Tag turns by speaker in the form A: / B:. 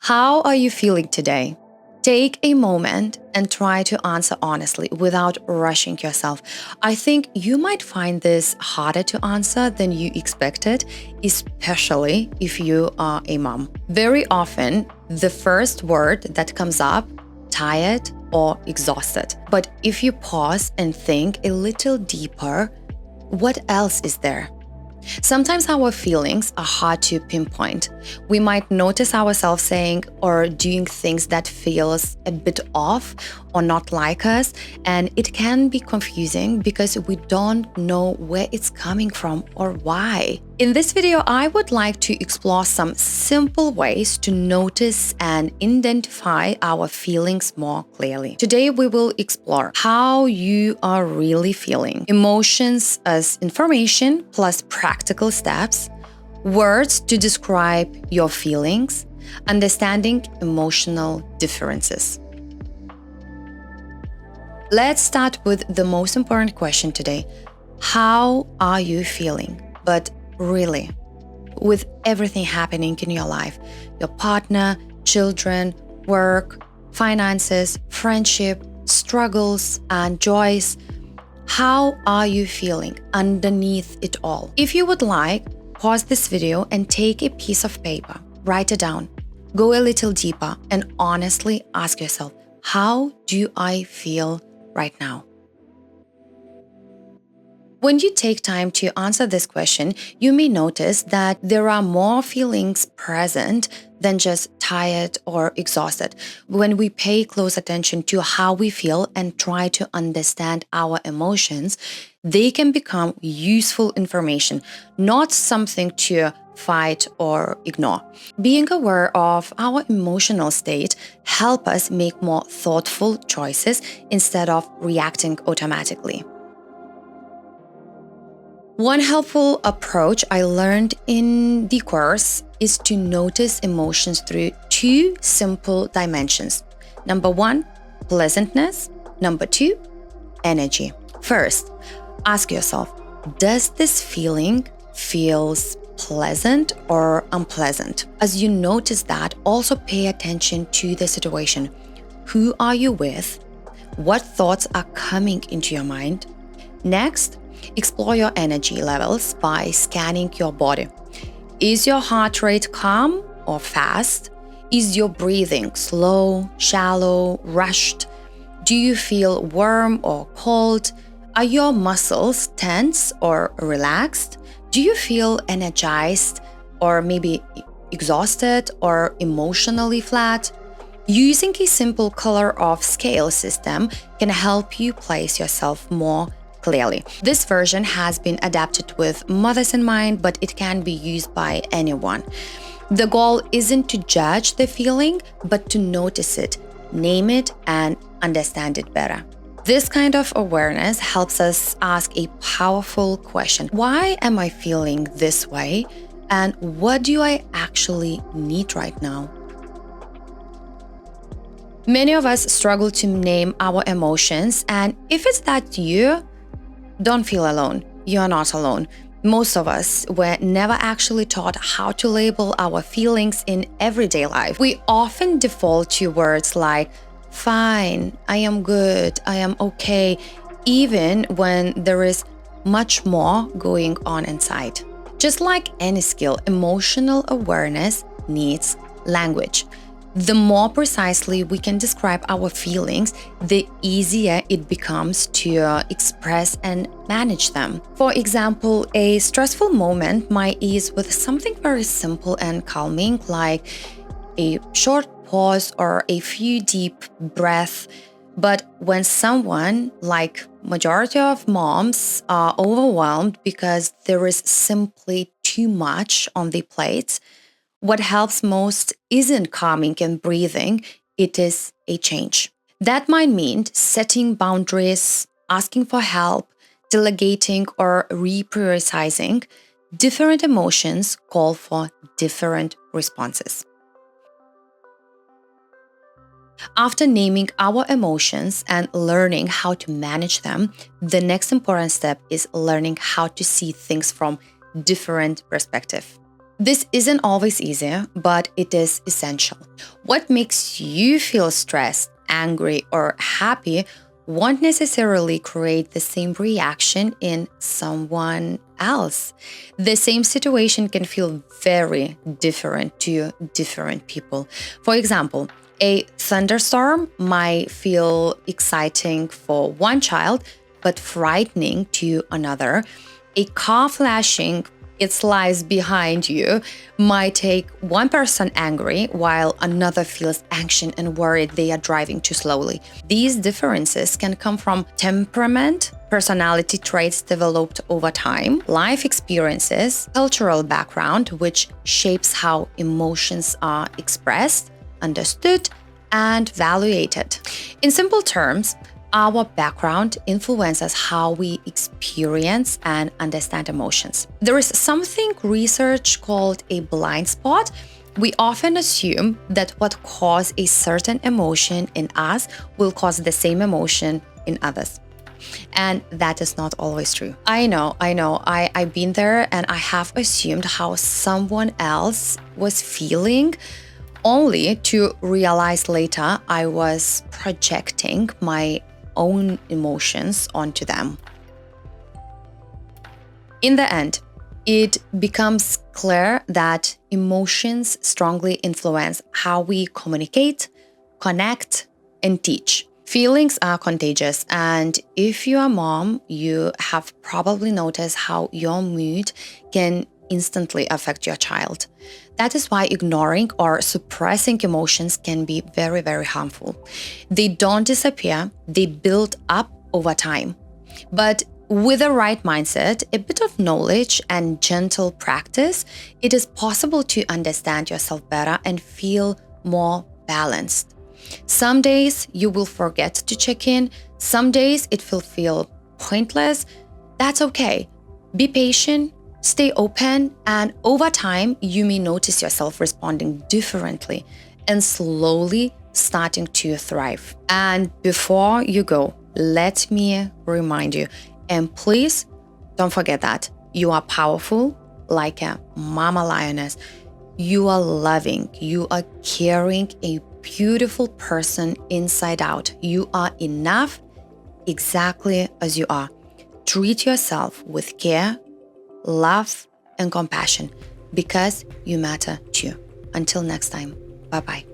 A: How are you feeling today? Take a moment and try to answer honestly without rushing yourself. I think you might find this harder to answer than you expected, especially if you are a mom. Very often, the first word that comes up, tired or exhausted. But if you pause and think a little deeper, what else is there? Sometimes our feelings are hard to pinpoint. We might notice ourselves saying or doing things that feels a bit off or not like us, and it can be confusing because we don't know where it's coming from or why. In this video, I would like to explore some simple ways to notice and identify our feelings more clearly. Today, we will explore how you are really feeling, emotions as information plus practical steps, words to describe your feelings, understanding emotional differences. Let's start with the most important question today. How are you feeling? But really, with everything happening in your life, your partner, children, work, finances, friendship, struggles, and joys, how are you feeling underneath it all? If you would like, pause this video and take a piece of paper, write it down, go a little deeper, and honestly ask yourself, how do I feel right now? When you take time to answer this question, you may notice that there are more feelings present than just tired or exhausted. When we pay close attention to how we feel and try to understand our emotions, they can become useful information, not something to fight or ignore. Being aware of our emotional state helps us make more thoughtful choices instead of reacting automatically. One helpful approach I learned in the course is to notice emotions through two simple dimensions. Number one, pleasantness. Number two, energy. First, ask yourself, does this feeling feels pleasant or unpleasant? As you notice that, also pay attention to the situation. Who are you with? What thoughts are coming into your mind? Next, explore your energy levels by scanning your body. Is your heart rate calm or fast? Is your breathing slow, shallow, rushed? Do you feel warm or cold? Are your muscles tense or relaxed? Do you feel energized or maybe exhausted or emotionally flat? Using a simple color of scale system can help you place yourself more clearly. This version has been adapted with mothers in mind, but it can be used by anyone. The goal isn't to judge the feeling, but to notice it, name it, and understand it better. This kind of awareness helps us ask a powerful question. Why am I feeling this way? And what do I actually need right now? Many of us struggle to name our emotions, and if it's that you, don't feel alone. You're not alone. Most of us were never actually taught how to label our feelings in everyday life. We often default to words like, fine, I am good, I am okay, even when there is much more going on inside. Just like any skill, emotional awareness needs language. The more precisely we can describe our feelings, the easier it becomes to express and manage them. For example, a stressful moment might ease with something very simple and calming, like a short pause or a few deep breaths. But when someone, like majority of moms, are overwhelmed because there is simply too much on the plate, what helps most isn't calming and breathing, it is a change. That might mean setting boundaries, asking for help, delegating, or reprioritizing. Different emotions call for different responses. After naming our emotions and learning how to manage them, the next important step is learning how to see things from different perspectives. This isn't always easy, but it is essential. What makes you feel stressed, angry, or happy won't necessarily create the same reaction in someone else. The same situation can feel very different to different people. For example, a thunderstorm might feel exciting for one child, but frightening to another. A car flashing its lights behind you might take one person angry while another feels anxious and worried they are driving too slowly. These differences can come from temperament, personality traits developed over time, life experiences, cultural background, which shapes how emotions are expressed, understood, and valuated. In simple terms, our background influences how we experience and understand emotions. There is something research called a blind spot. We often assume that what causes a certain emotion in us will cause the same emotion in others. And that is not always true. I know. I've been there, and I have assumed how someone else was feeling, only to realize later I was projecting my own emotions onto them. In the end, it becomes clear that emotions strongly influence how we communicate, connect, and teach. Feelings are contagious, and if you're a mom, you have probably noticed how your mood can instantly affect your child. That is why ignoring or suppressing emotions can be very, very harmful. They don't disappear, they build up over time. But with the right mindset, a bit of knowledge, and gentle practice, it is possible to understand yourself better and feel more balanced. Some days you will forget to check in, some days it will feel pointless. That's okay. Be patient. Stay open, and over time, you may notice yourself responding differently and slowly starting to thrive. And before you go, let me remind you, and please don't forget that you are powerful like a mama lioness. You are loving, you are caring, a beautiful person inside out. You are enough exactly as you are. Treat yourself with care, love, and compassion, because you matter too. Until next time, bye-bye.